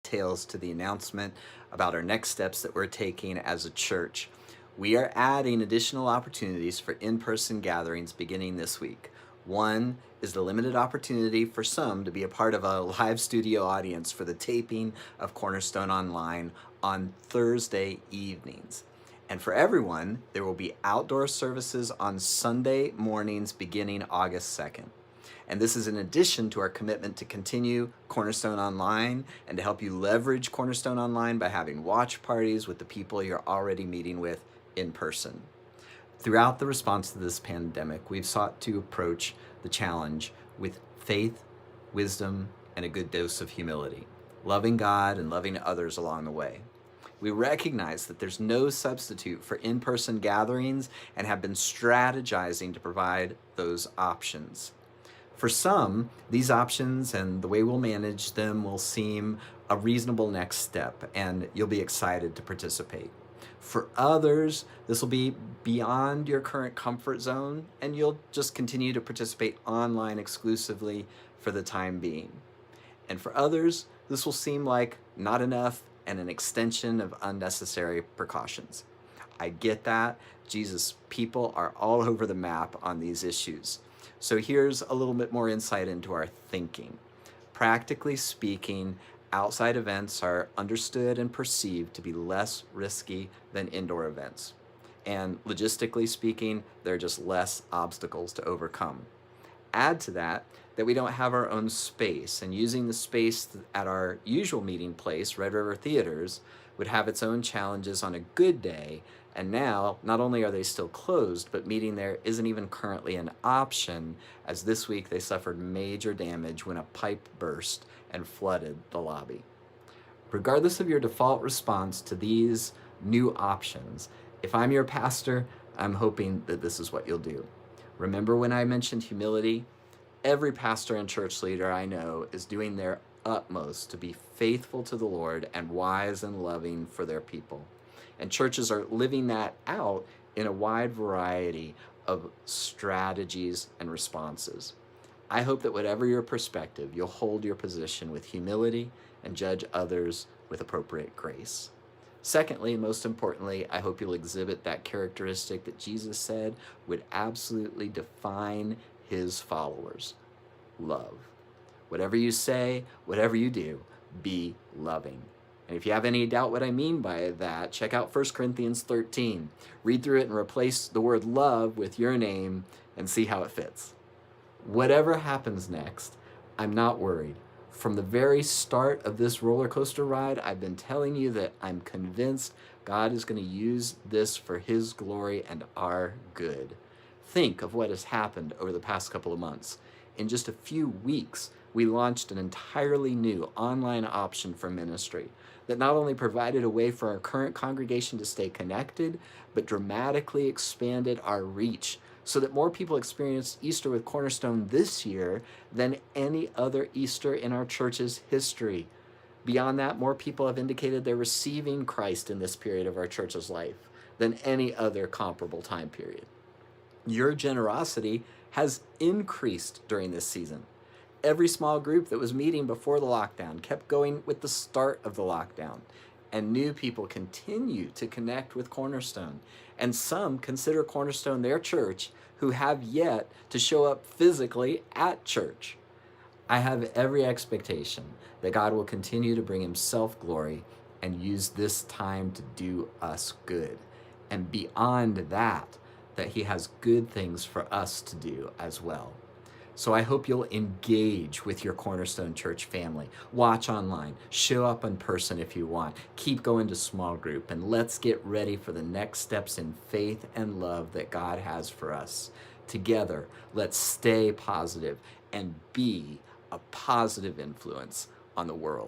details to the announcement about our next steps that we're taking as a church. We are adding additional opportunities for in-person gatherings beginning this week. One is the limited opportunity for some to be a part of a live studio audience for the taping of Cornerstone Online on Thursday evenings. And for everyone, there will be outdoor services on Sunday mornings beginning August 2nd. And this is in addition to our commitment to continue Cornerstone Online and to help you leverage Cornerstone Online by having watch parties with the people you're already meeting with in person. Throughout the response to this pandemic, we've sought to approach the challenge with faith, wisdom, and a good dose of humility, loving God and loving others along the way. We recognize that there's no substitute for in-person gatherings and have been strategizing to provide those options. For some, these options and the way we'll manage them will seem a reasonable next step, and you'll be excited to participate. For others, this will be beyond your current comfort zone, and you'll just continue to participate online exclusively for the time being. And for others, this will seem like not enough and an extension of unnecessary precautions. I get that. Jesus, people are all over the map on these issues. So here's a little bit more insight into our thinking. Practically speaking, outside events are understood and perceived to be less risky than indoor events. And logistically speaking, there are just less obstacles to overcome. Add to that we don't have our own space, and using the space at our usual meeting place, Red River Theaters, would have its own challenges on a good day. And now, not only are they still closed, but meeting there isn't even currently an option, as this week they suffered major damage when a pipe burst and flooded the lobby. Regardless of your default response to these new options, if I'm your pastor, I'm hoping that this is what you'll do. Remember when I mentioned humility? Every pastor and church leader I know is doing their utmost to be faithful to the Lord and wise and loving for their people. And churches are living that out in a wide variety of strategies and responses. I hope that whatever your perspective, you'll hold your position with humility and judge others with appropriate grace. Secondly, and most importantly, I hope you'll exhibit that characteristic that Jesus said would absolutely define his followers: love. Whatever you say, whatever you do, be loving. And if you have any doubt what I mean by that, check out 1 Corinthians 13. Read through it and replace the word love with your name and see how it fits. Whatever happens next, I'm not worried. From the very start of this roller coaster ride, I've been telling you that I'm convinced God is going to use this for his glory and our good. Think of what has happened over the past couple of months. In just a few weeks, we launched an entirely new online option for ministry that not only provided a way for our current congregation to stay connected, but dramatically expanded our reach so that more people experienced Easter with Cornerstone this year than any other Easter in our church's history. Beyond that, more people have indicated they're receiving Christ in this period of our church's life than any other comparable time period. Your generosity has increased during this season. Every small group that was meeting before the lockdown kept going with the start of the lockdown, and new people continue to connect with Cornerstone. And some consider Cornerstone their church who have yet to show up physically at church. I have every expectation that God will continue to bring himself glory and use this time to do us good. And beyond that, that he has good things for us to do as well. So I hope you'll engage with your Cornerstone Church family. Watch online, show up in person if you want, keep going to small group, and let's get ready for the next steps in faith and love that God has for us. Together, let's stay positive and be a positive influence on the world.